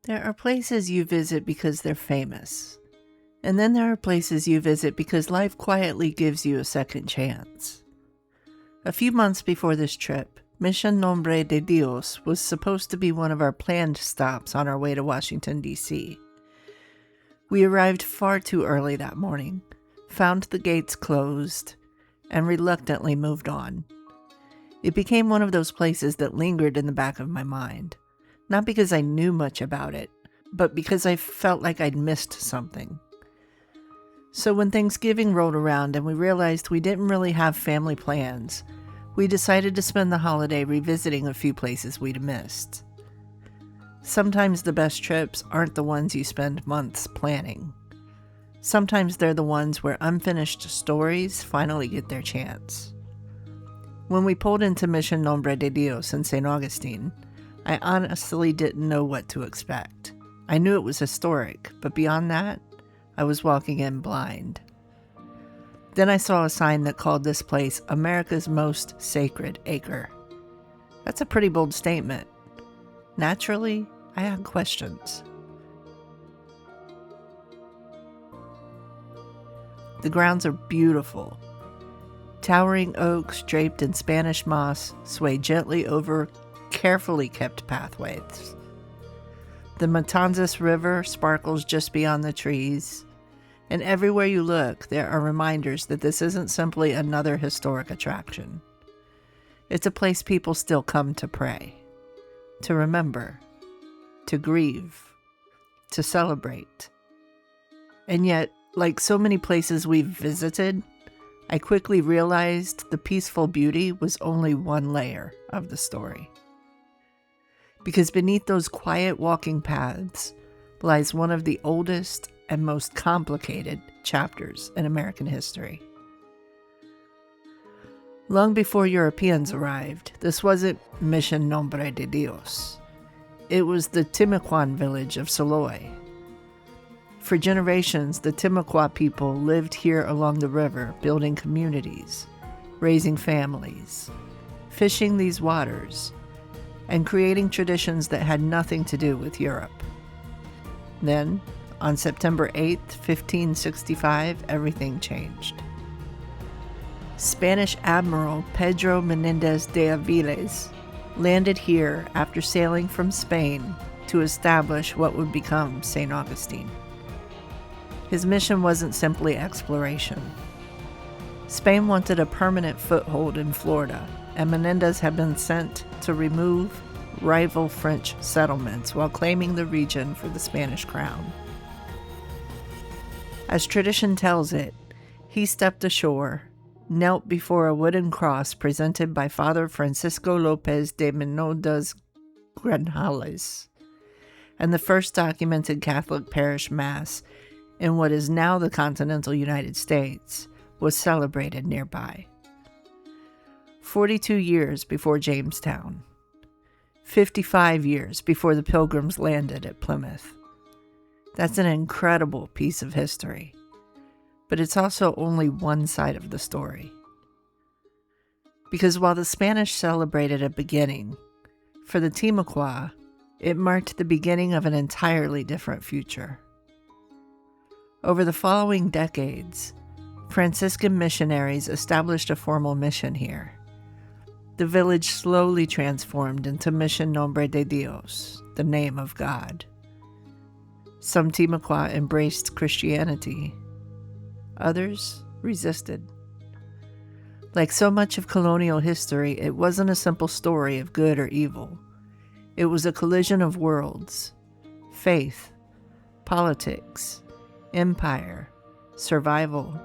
There are places you visit because they're famous. And then there are places you visit because life quietly gives you a second chance. A few months before this trip, Mission Nombre de Dios was supposed to be one of our planned stops on our way to Washington, D.C. We arrived far too early that morning, found the gates closed, and reluctantly moved on. It became one of those places that lingered in the back of my mind, not because I knew much about it, but because I felt like I'd missed something. So when Thanksgiving rolled around and we realized we didn't really have family plans, we decided to spend the holiday revisiting a few places we'd missed. Sometimes the best trips aren't the ones you spend months planning. Sometimes they're the ones where unfinished stories finally get their chance. When we pulled into Mission Nombre de Dios in St. Augustine, I honestly didn't know what to expect. I knew it was historic, but beyond that, I was walking in blind. Then I saw a sign that called this place America's most sacred acre. That's a pretty bold statement. Naturally, I had questions. The grounds are beautiful. Towering oaks draped in Spanish moss sway gently over carefully kept pathways. The Matanzas River sparkles just beyond the trees, and everywhere you look, there are reminders that this isn't simply another historic attraction. It's a place people still come to pray, to remember, to grieve, to celebrate. And yet, like so many places we've visited, I quickly realized the peaceful beauty was only one layer of the story. Because beneath those quiet walking paths lies one of the oldest and most complicated chapters in American history. Long before Europeans arrived, this wasn't Mission Nombre de Dios. It was the Timucuan village of Saloy. For generations, the Timucua people lived here along the river, building communities, raising families, fishing these waters, and creating traditions that had nothing to do with Europe. Then, on September 8, 1565, everything changed. Spanish Admiral Pedro Menendez de Aviles landed here after sailing from Spain to establish what would become St. Augustine. His mission wasn't simply exploration. Spain wanted a permanent foothold in Florida, and Menendez had been sent to remove rival French settlements while claiming the region for the Spanish crown. As tradition tells it, he stepped ashore, knelt before a wooden cross presented by Father Francisco López de Menendez Granjales, and the first documented Catholic parish mass in what is now the continental United States was celebrated nearby. 42 years before Jamestown. 55 years before the Pilgrims landed at Plymouth. That's an incredible piece of history, but it's also only one side of the story. Because while the Spanish celebrated a beginning, for the Timucua, it marked the beginning of an entirely different future. Over the following decades, Franciscan missionaries established a formal mission here. The village slowly transformed into Mission Nombre de Dios, the name of God. Some Timucua embraced Christianity. Others resisted. Like so much of colonial history, it wasn't a simple story of good or evil. It was a collision of worlds. Faith, politics, empire, survival,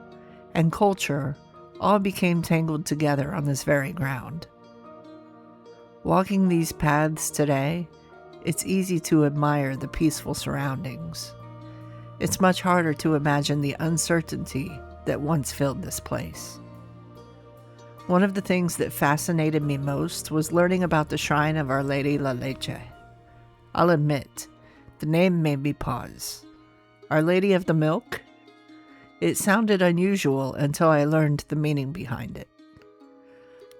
and culture all became tangled together on this very ground. Walking these paths today, it's easy to admire the peaceful surroundings. It's much harder to imagine the uncertainty that once filled this place. One of the things that fascinated me most was learning about the shrine of Our Lady La Leche. I'll admit, the name made me pause. Our Lady of the Milk? It sounded unusual until I learned the meaning behind it.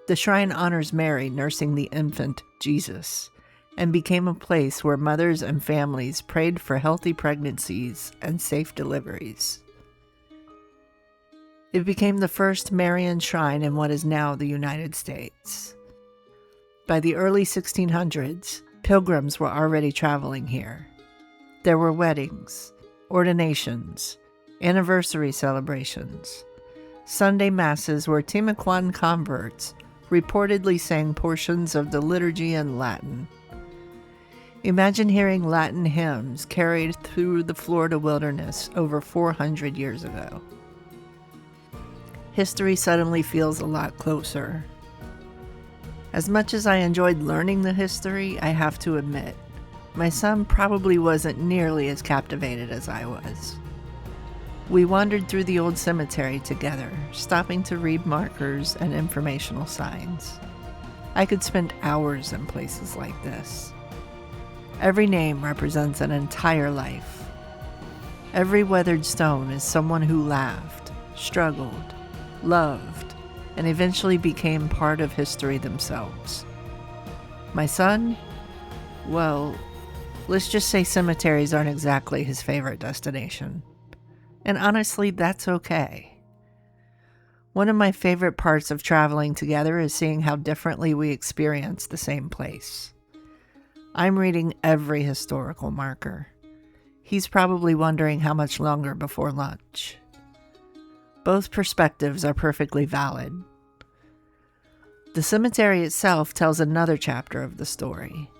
The shrine honors Mary nursing the infant Jesus and became a place where mothers and families prayed for healthy pregnancies and safe deliveries. It became the first Marian shrine in what is now the United States. By the early 1600s, pilgrims were already traveling here. There were weddings, ordinations, anniversary celebrations, Sunday masses where Timucuan converts reportedly sang portions of the liturgy in Latin. Imagine hearing Latin hymns carried through the Florida wilderness over 400 years ago. History suddenly feels a lot closer. As much as I enjoyed learning the history, I have to admit, my son probably wasn't nearly as captivated as I was. We wandered through the old cemetery together, stopping to read markers and informational signs. I could spend hours in places like this. Every name represents an entire life. Every weathered stone is someone who laughed, struggled, loved, and eventually became part of history themselves. My son? Well, let's just say cemeteries aren't exactly his favorite destination. And honestly, that's okay. One of my favorite parts of traveling together is seeing how differently we experience the same place. I'm reading every historical marker. He's probably wondering how much longer before lunch. Both perspectives are perfectly valid. The cemetery itself tells another chapter of the story.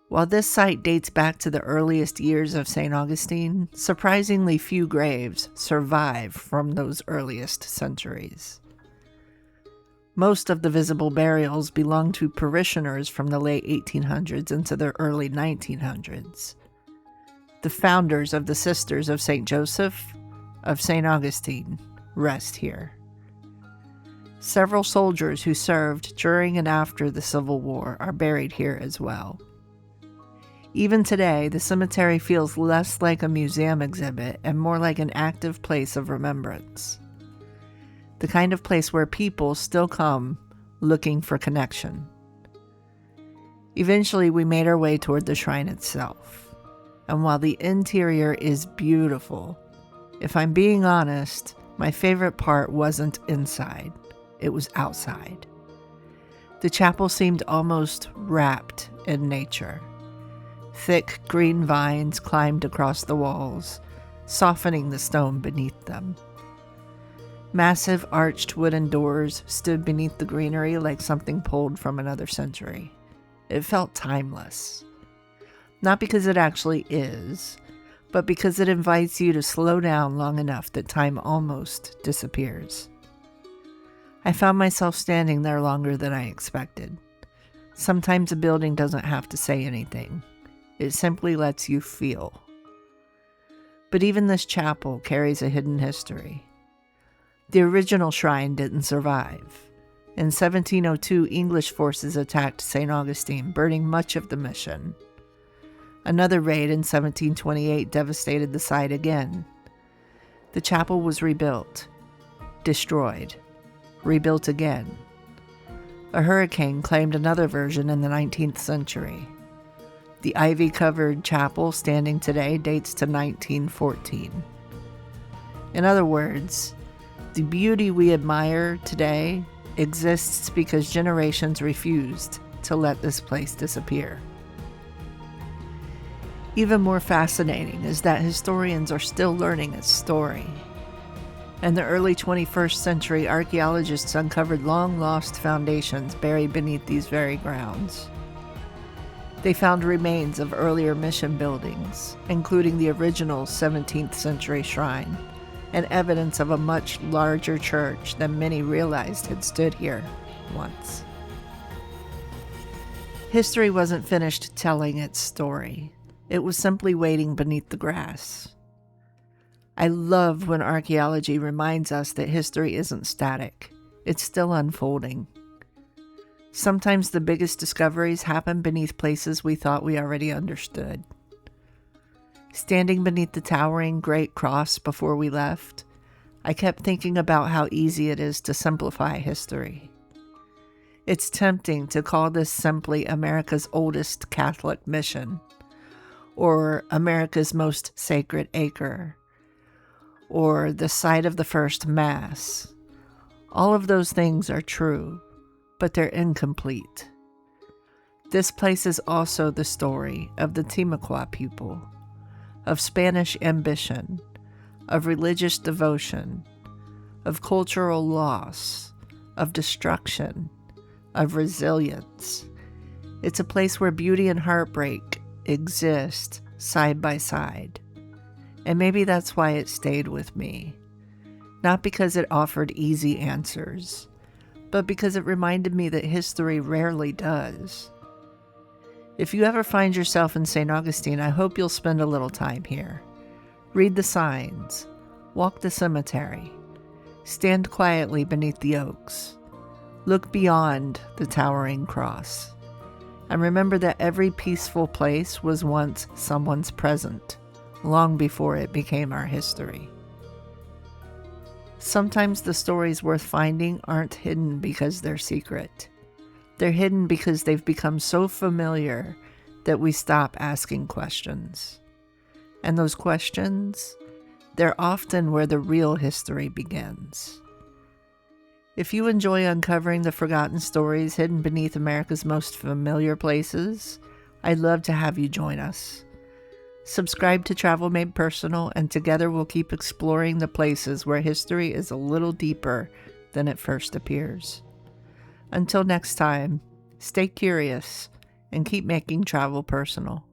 While this site dates back to the earliest years of St. Augustine, surprisingly few graves survive from those earliest centuries. Most of the visible burials belong to parishioners from the late 1800s into the early 1900s. The founders of the Sisters of St. Joseph, of St. Augustine, rest here. Several soldiers who served during and after the Civil War are buried here as well. Even today, the cemetery feels less like a museum exhibit and more like an active place of remembrance. The kind of place where people still come looking for connection. Eventually, we made our way toward the shrine itself. And while the interior is beautiful, if I'm being honest, my favorite part wasn't inside, it was outside. The chapel seemed almost wrapped in nature. Thick green vines climbed across the walls, softening the stone beneath them. Massive arched wooden doors stood beneath the greenery like something pulled from another century. It felt timeless. Not because it actually is, but because it invites you to slow down long enough that time almost disappears. I found myself standing there longer than I expected. Sometimes a building doesn't have to say anything. It simply lets you feel. But even this chapel carries a hidden history. The original shrine didn't survive. In 1702, English forces attacked St. Augustine, burning much of the mission. Another raid in 1728 devastated the site again. The chapel was rebuilt, destroyed, rebuilt again. A hurricane claimed another version in the 19th century. The ivy-covered chapel standing today dates to 1914. In other words, the beauty we admire today exists because generations refused to let this place disappear. Even more fascinating is that historians are still learning its story. In the early 21st century, archaeologists uncovered long-lost foundations buried beneath these very grounds. They found remains of earlier mission buildings, including the original 17th century shrine, and evidence of a much larger church than many realized had stood here once. History wasn't finished telling its story. It was simply waiting beneath the grass. I love when archaeology reminds us that history isn't static. It's still unfolding. Sometimes the biggest discoveries happen beneath places we thought we already understood. Standing beneath the towering Great Cross before we left, I kept thinking about how easy it is to simplify history. It's tempting to call this simply America's oldest Catholic mission, or America's most sacred acre, or the site of the first Mass. All of those things are true, but they're incomplete. This place is also the story of the Timucua people, of Spanish ambition, of religious devotion, of cultural loss, of destruction, of resilience. It's a place where beauty and heartbreak exist side by side. And maybe that's why it stayed with me. Not because it offered easy answers, but because it reminded me that history rarely does. If you ever find yourself in St. Augustine, I hope you'll spend a little time here. Read the signs, walk the cemetery, stand quietly beneath the oaks, look beyond the towering cross, and remember that every peaceful place was once someone's present, long before it became our history. Sometimes the stories worth finding aren't hidden because they're secret. They're hidden because they've become so familiar that we stop asking questions. And those questions, they're often where the real history begins. If you enjoy uncovering the forgotten stories hidden beneath America's most familiar places, I'd love to have you join us. Subscribe to Travel Made Personal, and together we'll keep exploring the places where history is a little deeper than it first appears. Until next time, stay curious and keep making travel personal.